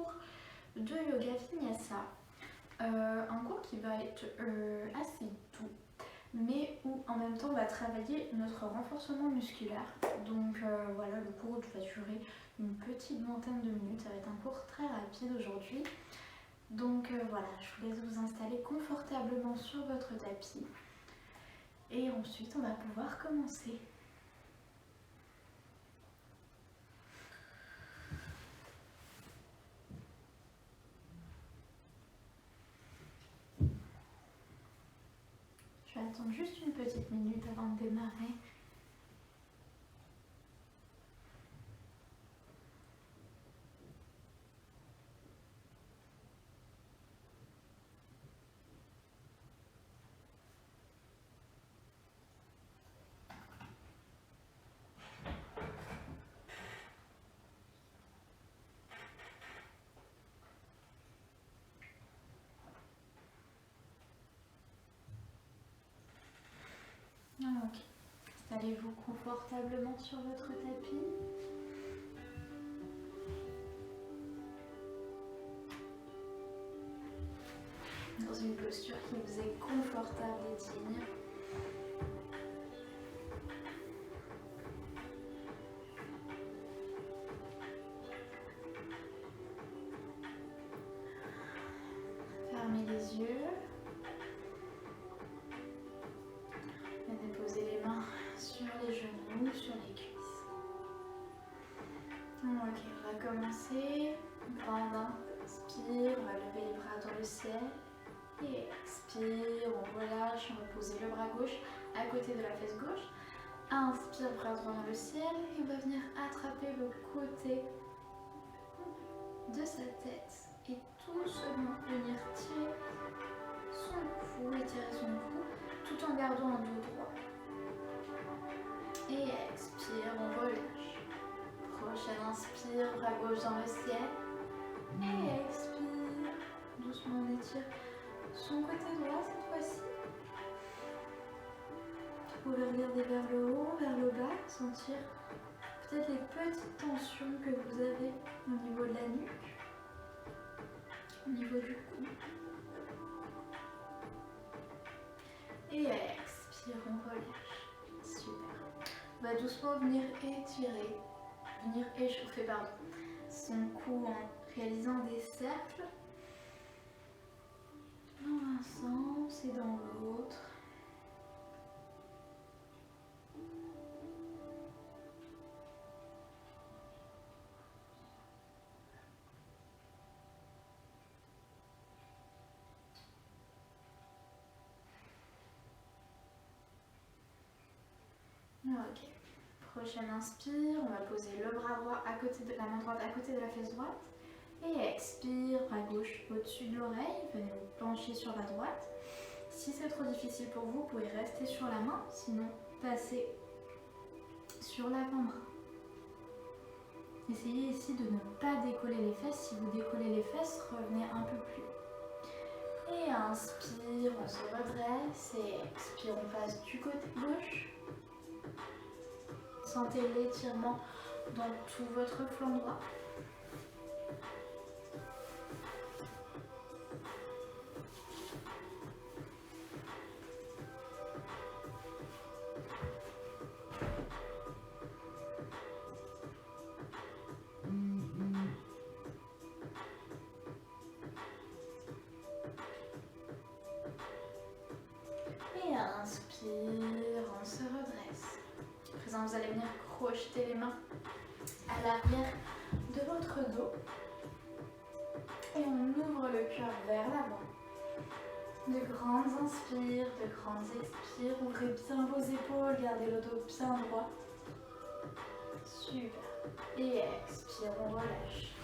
cours de yoga vinyasa. Un cours qui va être assez doux, mais où en même temps on va travailler notre renforcement musculaire. Donc voilà, le cours va durer une petite vingtaine de minutes. Ça va être un cours très rapide aujourd'hui. Donc voilà, je vous laisse vous installer confortablement sur votre tapis. Et ensuite, on va pouvoir commencer. Je vais attendre juste une petite minute avant de démarrer. Ok. Installez-vous confortablement sur votre tapis. Dans une posture qui vous est confortable et digne. Fermez les yeux. Et déposez les mains sur les genoux, sur les cuisses. Ok, on va commencer. Grand inspire, on va lever les bras dans le ciel. Et expire, on relâche, on va poser le bras gauche à côté de la fesse gauche. Inspire, bras droit dans le ciel. Et on va venir attraper le côté de sa tête. Et doucement venir tirer son cou, étirer son cou, tout en gardant un dos droit. Et expire, on relâche. Prochaine inspire, bras gauche dans le ciel. Et expire, doucement on étire son côté droit cette fois-ci. Vous pouvez regarder vers le haut, vers le bas, sentir peut-être les petites tensions que vous avez au niveau de la nuque, au niveau du cou. Et expire, on relâche. Super. On va doucement venir étirer, venir échauffer son cou en réalisant des cercles dans un sens et dans l'autre. Ok. Prochaine inspire, on va poser le bras droit à côté de la main droite à côté de la fesse droite. Et expire, bras gauche au-dessus de l'oreille. Venez vous pencher sur la droite. Si c'est trop difficile pour vous, vous pouvez rester sur la main, sinon passez sur l'avant-bras. Essayez ici de ne pas décoller les fesses. Si vous décollez les fesses, revenez un peu plus haut. Et inspire, on se redresse. Et expire, on passe du côté gauche. Sentez l'étirement dans tout votre flanc droit. Et inspire, on se redresse. À présent, vous allez venir crocheter les mains à l'arrière de votre dos. Et on ouvre le cœur vers l'avant. De grandes inspires, de grandes expires. Ouvrez bien vos épaules, gardez le dos bien droit. Super. Et expire, on relâche.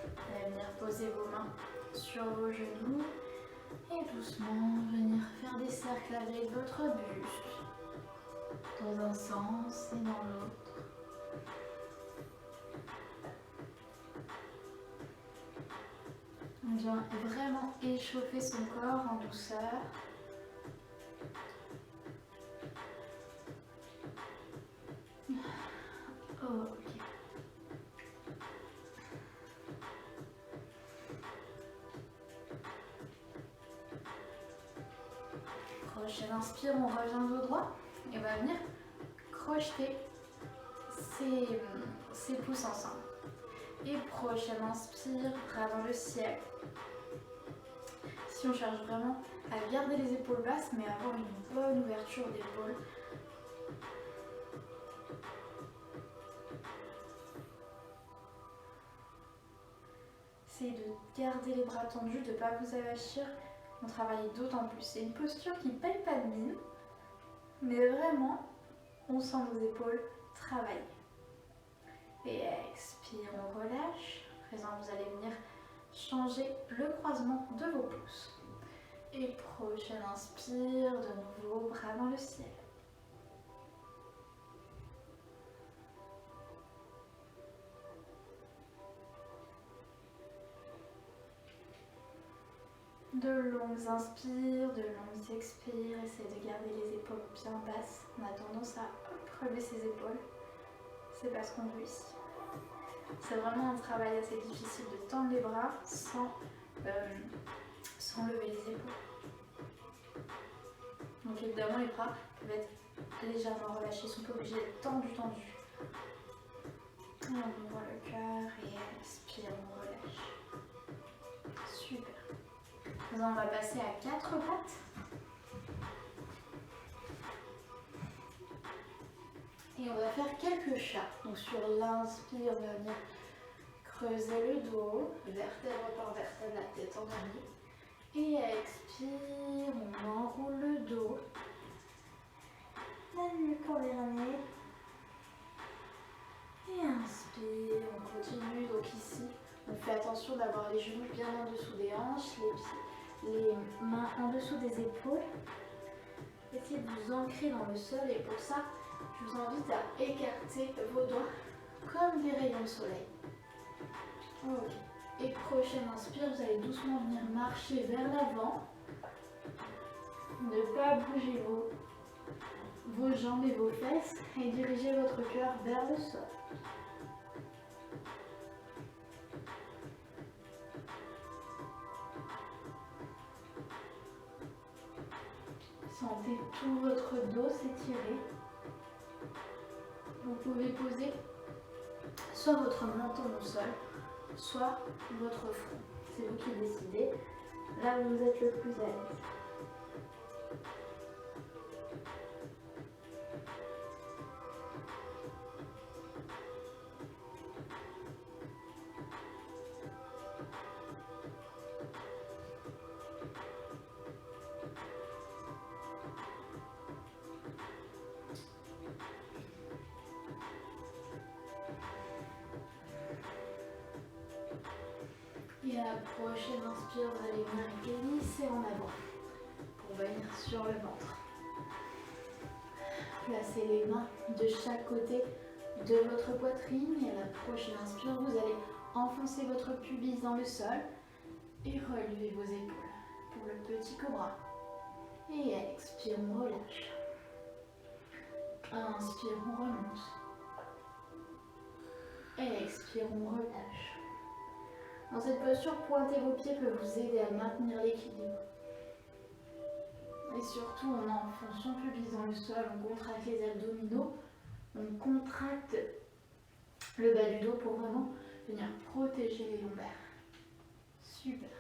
Vous allez venir poser vos mains sur vos genoux. Et doucement venir faire des cercles avec votre buste. Dans un sens et dans l'autre. On vient vraiment échauffer son corps en douceur. Ok. prochaine inspire, on revient dos droit et on va venir crocheter ses pouces ensemble. Et prochaine inspire, bras dans le ciel. Si on cherche vraiment à garder les épaules basses, mais avoir une bonne ouverture d'épaule. Essayez de garder les bras tendus, de ne pas vous avachir. On travaille d'autant plus. C'est une posture qui ne paye pas de mine, mais vraiment, on sent nos épaules travailler. Et expire, on relâche. À présent, vous allez venir changer le croisement de vos pouces. Et prochaine inspire, de nouveau, bras dans le ciel. De longues inspires, de longues expires. Essayez de garder les épaules bien basses. On a tendance à relever ses épaules. C'est pas ce qu'on veut ici. C'est vraiment un travail assez difficile de tendre les bras sans lever les épaules. Donc évidemment les bras peuvent être légèrement relâchés, ils ne sont pas obligés d'être tendus. Et on ouvre le cœur et expire, on relâche. Super. Maintenant on va passer à 4 pattes. Et on va faire quelques chats. Donc sur l'inspire, on va venir creuser le dos, vertèbre par vertèbre, la tête endormie. Et expire, on enroule le dos. La nuque pour les ramener. Et inspire, on continue. Donc ici, on fait attention d'avoir les genoux bien en dessous des hanches, les mains en dessous des épaules. Essayez de vous ancrer dans le sol et pour ça, je vous invite à écarter vos doigts comme des rayons de soleil. Ok. Et prochaine inspire, vous allez doucement venir marcher vers l'avant. Ne pas bouger vos jambes et vos fesses et diriger votre cœur vers le sol. Sentez tout votre dos s'étirer. Vous pouvez poser soit votre menton au sol, soit votre front. C'est vous qui décidez, là où vous êtes le plus à l'aise. Et à la prochaine inspire, vous allez venir glisser en avant pour venir sur le ventre. Placez les mains de chaque côté de votre poitrine et à la prochaine inspire, vous allez enfoncer votre pubis dans le sol et relever vos épaules pour le petit cobra. Et expire, on relâche. Inspire, on remonte. Expire, on relâche. Dans cette posture, pointer vos pieds peut vous aider à maintenir l'équilibre. Et surtout, on enfonce son pubis dans le sol, on contracte les abdominaux, on contracte le bas du dos pour vraiment venir protéger les lombaires. Super.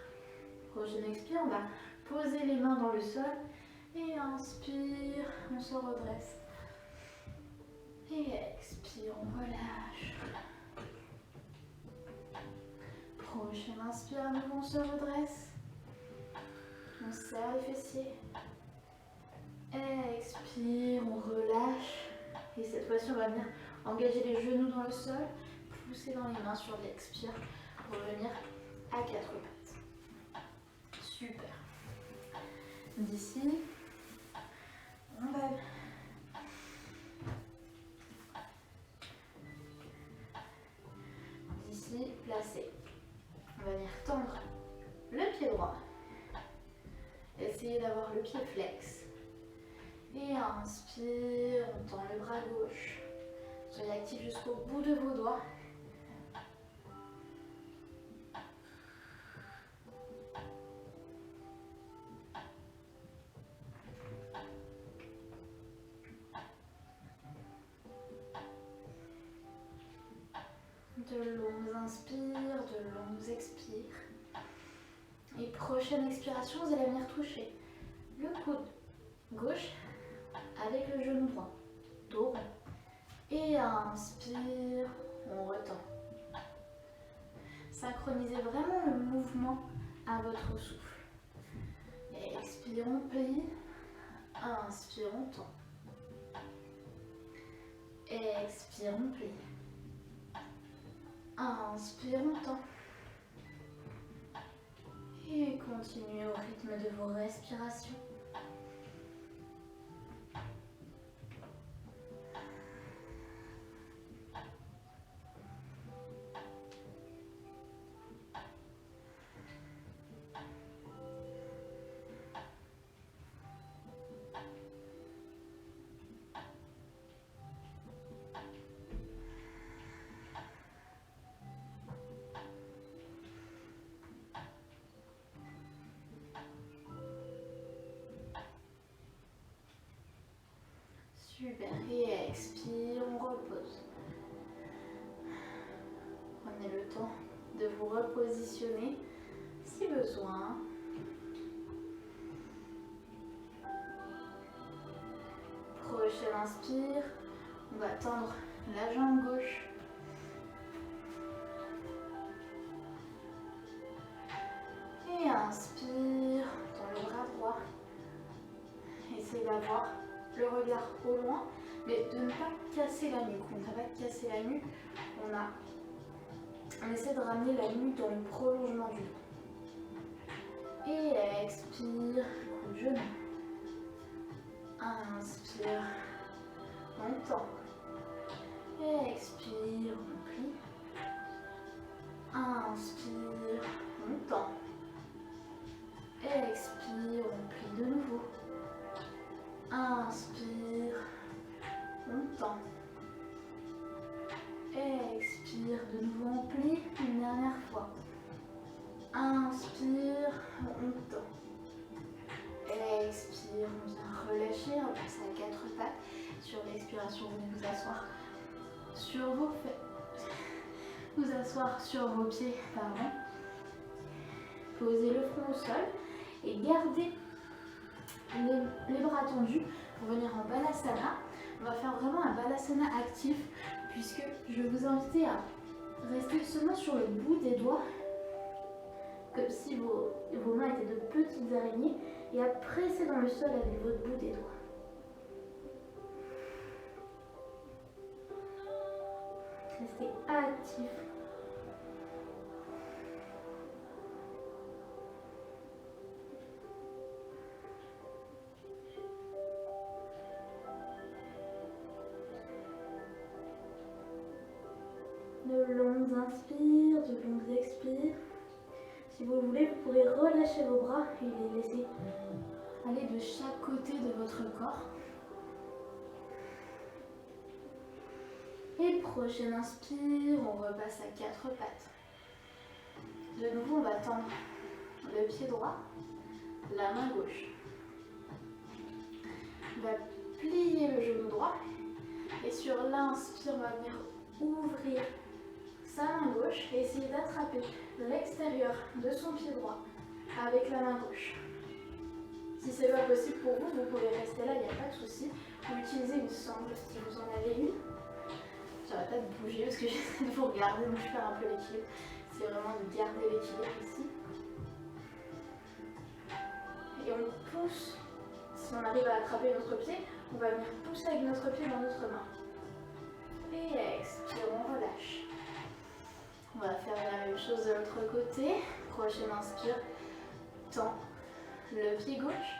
Prochaine expire, on va poser les mains dans le sol et inspire, on se redresse. Et expire, on relâche. Prochaine inspire, à nouveau on se redresse. On serre les fessiers. Expire, on relâche. Et cette fois-ci, on va venir engager les genoux dans le sol, pousser dans les mains sur l'expire pour revenir à 4 pattes. Super. D'ici, on va placer. On va venir tendre le pied droit. Essayez d'avoir le pied flex. Et inspire, on tend le bras gauche. Soyez actif jusqu'au bout de vos doigts. De longues inspires, de longues expires. Et prochaine expiration, vous allez venir toucher le coude gauche avec le genou droit. Dos rond. Et inspire, on retend. Synchronisez vraiment le mouvement à votre souffle. Et expire, on plie. Inspire, on tend. Expire, on plie. Inspire, on tend. Et continuez au rythme de vos respirations. Super, et expire, on repose. Prenez le temps de vous repositionner si besoin. Prochaine inspire, on va tendre la jambe gauche. Et inspire, tend le bras droit. Essayez d'avoir le regard au loin, mais de ne pas casser la nuque. On n'a pas de casser la nuque, on essaie de ramener la nuque dans le prolongement du dos. Et expire, coup de genou. Inspire, on tend. Expire, on plie. Inspire, on tend. Expire, on plie de nouveau. Inspire, on tend. Expire, de nouveau on plie, une dernière fois. Inspire, on tend. Expire, on vient relâcher, on passe à 4 pattes. Sur l'expiration, vous venez vous asseoir sur vos fesses. Vous asseoir sur vos pieds, pardon. Posez le front au sol et gardez les bras tendus pour venir en Balasana. On va faire vraiment un Balasana actif puisque je vais vous inviter à rester seulement sur le bout des doigts comme si vos mains étaient de petites araignées et à presser dans le sol avec votre bout des doigts. Restez actif. De longues inspires, de longues expires. Si vous voulez, vous pourrez relâcher vos bras et les laisser aller de chaque côté de votre corps. Et prochaine inspire, on repasse à 4 pattes. De nouveau, on va tendre le pied droit, la main gauche. On va plier le genou droit et sur l'inspire, on va venir ouvrir sa main gauche et essayer d'attraper l'extérieur de son pied droit avec la main gauche. Si ce n'est pas possible pour vous, vous pouvez rester là, il n'y a pas de souci. Vous utilisez une sangle si vous en avez une. J'arrête pas de bouger parce que j'essaie de vous regarder, donc je perds un peu l'équilibre. C'est vraiment de garder l'équilibre ici. Et on pousse, si on arrive à attraper notre pied, on va venir pousser avec notre pied dans notre main. Et expire, on relâche. On va faire la même chose de l'autre côté. Prochaine inspire, tend le pied gauche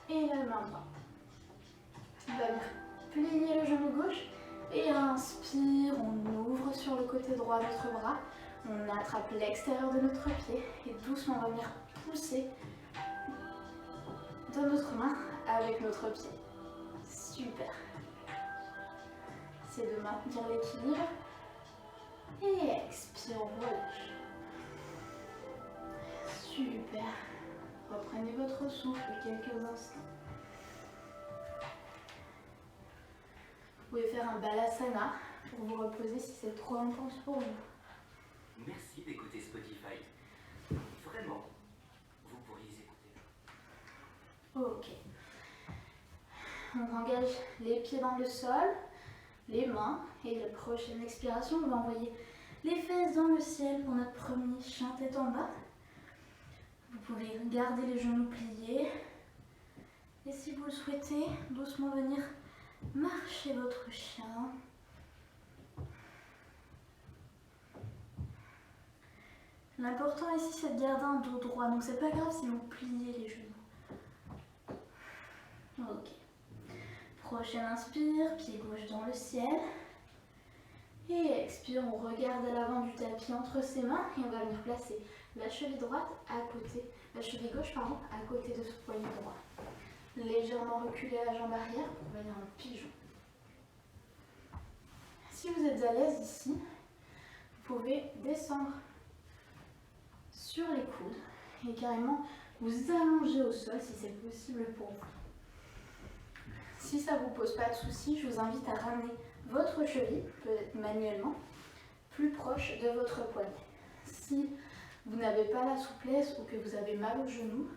et la main droite. On va venir plier le genou gauche et inspire, on ouvre sur le côté droit notre bras. On attrape l'extérieur de notre pied et doucement on va venir pousser dans notre main avec notre pied. Super. C'est de maintenir l'équilibre. Et expire, on relâche. Super. Reprenez votre souffle quelques instants. Vous pouvez faire un Balasana pour vous reposer si c'est trop intense pour vous. Merci d'écouter Spotify. Vraiment, vous pourriez écouter. Ok. On engage les pieds dans le sol, les mains, et la prochaine expiration, on va envoyer les fesses dans le ciel pour notre premier chien tête en bas. Vous pouvez garder les genoux pliés. Et si vous le souhaitez, doucement venir marcher votre chien. L'important ici, c'est de garder un dos droit. Donc c'est pas grave si vous pliez les genoux. Ok. Prochaine inspire, pied gauche dans le ciel. Et expire, on regarde à l'avant du tapis entre ses mains et on va venir placer la cheville droite à côté, la cheville gauche pardon, à côté de ce poignet droit. Légèrement reculer la jambe arrière pour venir en pigeon. Si vous êtes à l'aise ici, vous pouvez descendre sur les coudes et carrément vous allonger au sol si c'est possible pour vous. Si ça ne vous pose pas de soucis, je vous invite à ramener votre cheville, peut-être manuellement, plus proche de votre poignet. Si vous n'avez pas la souplesse ou que vous avez mal au genou,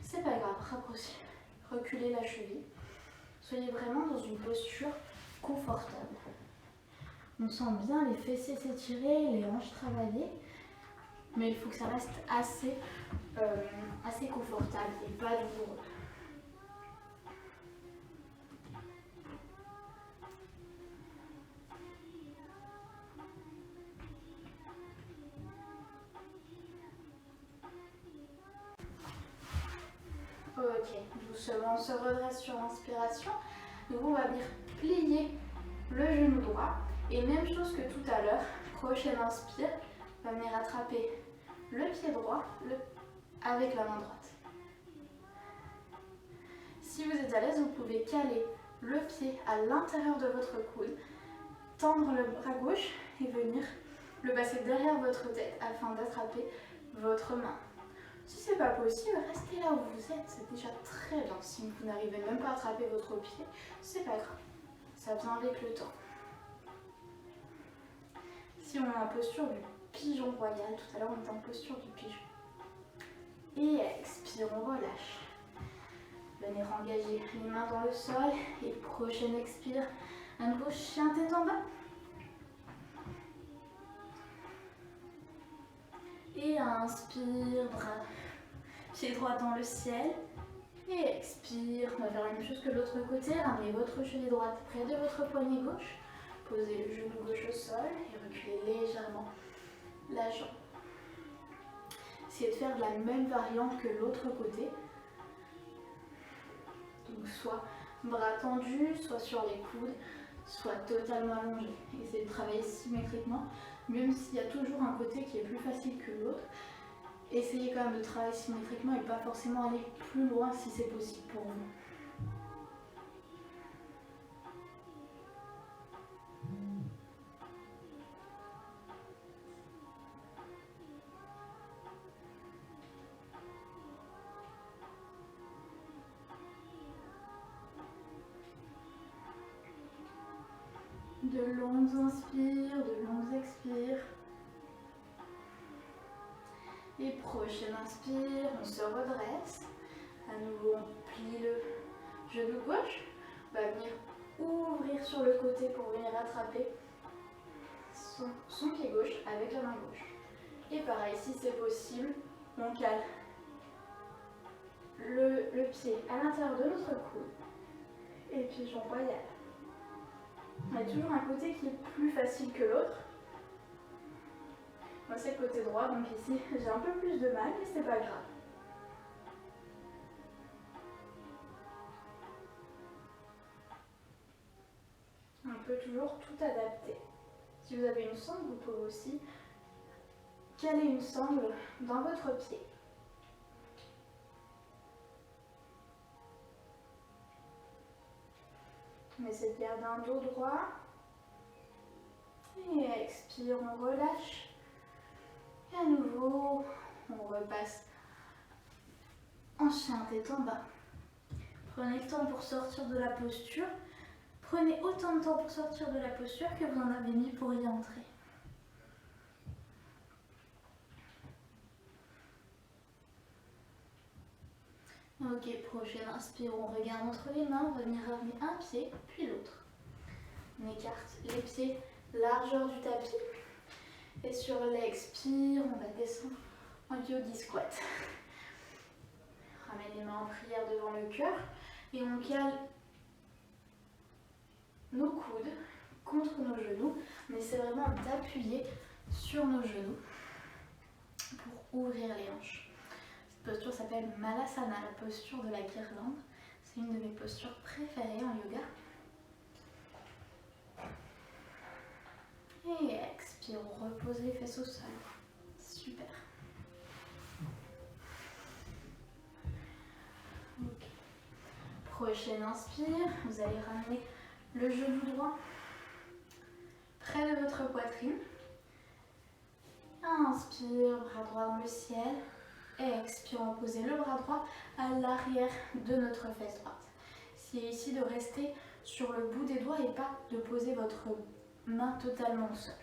c'est pas grave, rapprochez, reculez la cheville. Soyez vraiment dans une posture confortable. On sent bien les fessiers s'étirer, les hanches travailler, mais il faut que ça reste assez confortable et pas douloureux. Ok, doucement on se redresse sur l'inspiration. Donc on va venir plier le genou droit. Et même chose que tout à l'heure, prochaine inspire, on va venir attraper le pied droit avec la main droite. Si vous êtes à l'aise, vous pouvez caler le pied à l'intérieur de votre coude, tendre le bras gauche et venir le passer derrière votre tête afin d'attraper votre main. Si ce n'est pas possible, restez là où vous êtes, c'est déjà très bien. Si vous n'arrivez même pas à attraper votre pied, c'est pas grave, ça vient avec le temps. Si on est en posture du pigeon royal, tout à l'heure on était en posture du pigeon. Et expire, on relâche. Venez engager les mains dans le sol et prochaine expire, à nouveau chien tête en bas. Et inspire, bras, pied droit dans le ciel. Et expire, on va faire la même chose que de l'autre côté. Ramenez votre cheville droite près de votre poignet gauche. Posez le genou gauche au sol et reculez légèrement la jambe. Essayez de faire de la même variante que l'autre côté. Donc soit bras tendus, soit sur les coudes, soit totalement allongé. Essayez de travailler symétriquement, même s'il y a toujours un côté qui est plus facile que l'autre. Essayez quand même de travailler symétriquement et pas forcément aller plus loin si c'est possible pour vous. De longues inspires, de longues expires. Et prochaine inspire, on se redresse. À nouveau, on plie le genou gauche. On va venir ouvrir sur le côté pour venir attraper son pied gauche avec la main gauche. Et pareil, si c'est possible, on cale le pied à l'intérieur de notre coude. Et pigeon royal. On a toujours un côté qui est plus facile que l'autre. Moi c'est le côté droit, donc ici j'ai un peu plus de mal, mais c'est pas grave. On peut toujours tout adapter. Si vous avez une sangle, vous pouvez aussi caler une sangle dans votre pied. On essaie de garder un dos droit. Et expire, on relâche. Et à nouveau, on repasse en chien tête en bas. Prenez le temps pour sortir de la posture. Prenez autant de temps pour sortir de la posture que vous en avez mis pour y entrer. Ok, prochaine inspire, on regarde entre les mains, on va venir ramener un pied, puis l'autre. On écarte les pieds, largeur du tapis. Et sur l'expire, on va descendre en yogi squat. Ramène les mains en prière devant le cœur et on cale nos coudes contre nos genoux. On essaie vraiment d'appuyer sur nos genoux pour ouvrir les hanches. Cette posture s'appelle Malasana, la posture de la guirlande. C'est une de mes postures préférées en yoga. Et expire, on repose les fesses au sol. Super. Okay. Prochaine inspire, vous allez ramener le genou droit près de votre poitrine. Inspire, bras droit dans le ciel. Expire, on pose le bras droit à l'arrière de notre fesse droite. Essayez ici de rester sur le bout des doigts et pas de poser votre main totalement au sol.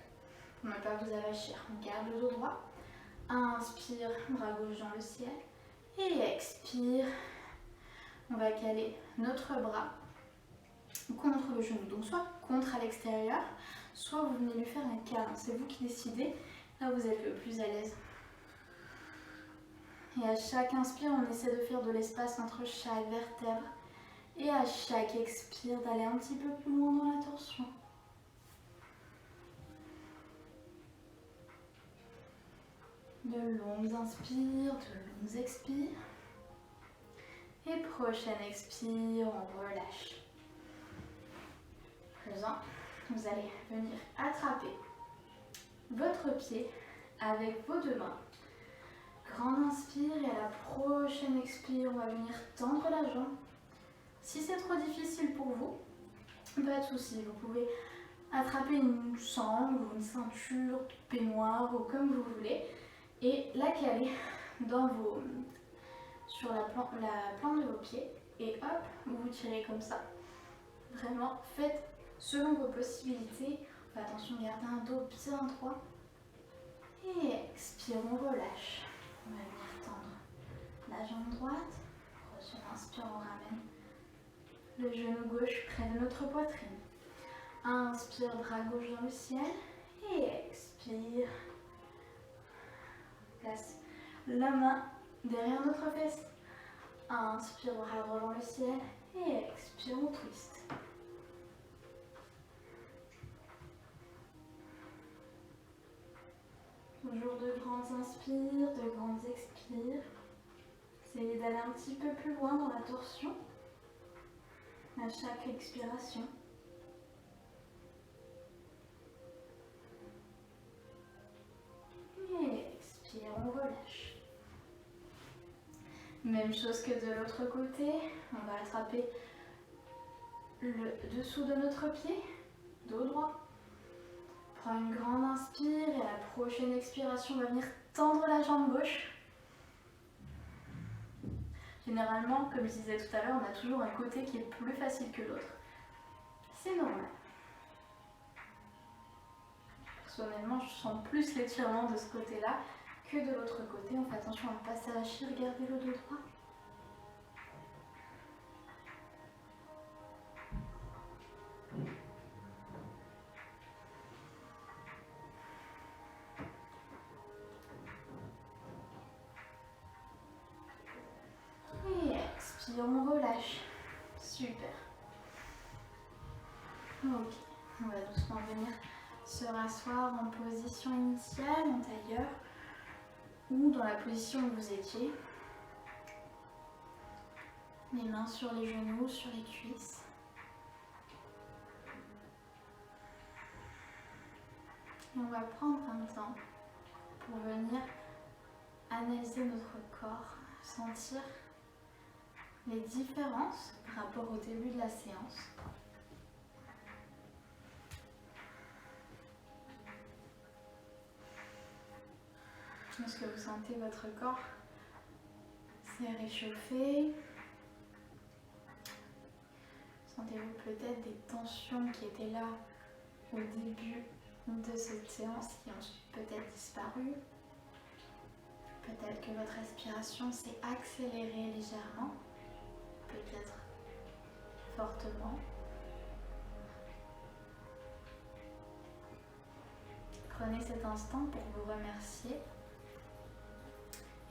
Pour ne pas vous avachir. On garde le dos droit. Inspire, bras gauche dans le ciel. Et expire. On va caler notre bras contre le genou. Donc soit contre à l'extérieur, soit vous venez lui faire un câlin. C'est vous qui décidez. Là, vous êtes le plus à l'aise. Et à chaque inspire, on essaie de faire de l'espace entre chaque vertèbre. Et à chaque expire, d'aller un petit peu plus loin dans la torsion. De longues inspires, de longues expires. Et prochaine expire, on relâche. Présent, vous allez venir attraper votre pied avec vos deux mains. Grande inspire et à la prochaine expire, on va venir tendre la jambe. Si c'est trop difficile pour vous, pas de souci, vous pouvez attraper une sangle ou une ceinture, peignoir ou comme vous voulez et la caler dans sur la plante de vos pieds et hop, vous vous tirez comme ça. Vraiment, faites selon vos possibilités. Faites attention, gardez un dos bien droit. Et expire, on relâche. On va venir tendre la jambe droite. Prochaine inspire, on ramène le genou gauche près de notre poitrine. Inspire, bras gauche dans le ciel. Et expire. Place la main derrière notre fesse. Inspire, bras droit dans le ciel. Et expire, on twist. Toujours de grandes inspires, de grandes expires. Essayez d'aller un petit peu plus loin dans la torsion à chaque expiration. Et expire, on relâche. Même chose que de l'autre côté. On va attraper le dessous de notre pied, dos droit. Prends une grande inspire et à la prochaine expiration, on va venir tendre la jambe gauche. Généralement, comme je disais tout à l'heure, on a toujours un côté qui est plus facile que l'autre. C'est normal. Personnellement, je sens plus l'étirement de ce côté-là que de l'autre côté. On fait attention à ne pas s'arracher, regardez le dos droit. On relâche. Super. Ok. On va doucement venir se rasseoir en position initiale, en tailleur, ou dans la position où vous étiez. Les mains sur les genoux, sur les cuisses. Et on va prendre un temps pour venir analyser notre corps, sentir les différences par rapport au début de la séance. Est-ce que vous sentez votre corps s'est réchauffé? Sentez Détendez-vous peut-être des tensions qui étaient là au début de cette séance qui ont peut-être disparu. Peut-être que votre respiration s'est accélérée légèrement, peut-être fortement. Prenez cet instant pour vous remercier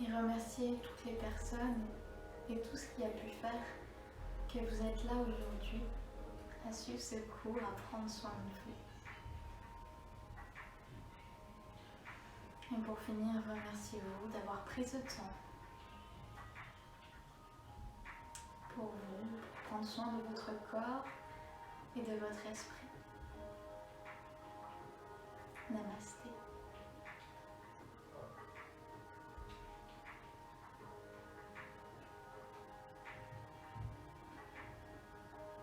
et remercier toutes les personnes et tout ce qui a pu faire que vous êtes là aujourd'hui à suivre ce cours, à prendre soin de vous. Et pour finir, remerciez-vous d'avoir pris ce temps pour vous, pour prendre soin de votre corps et de votre esprit. Namasté.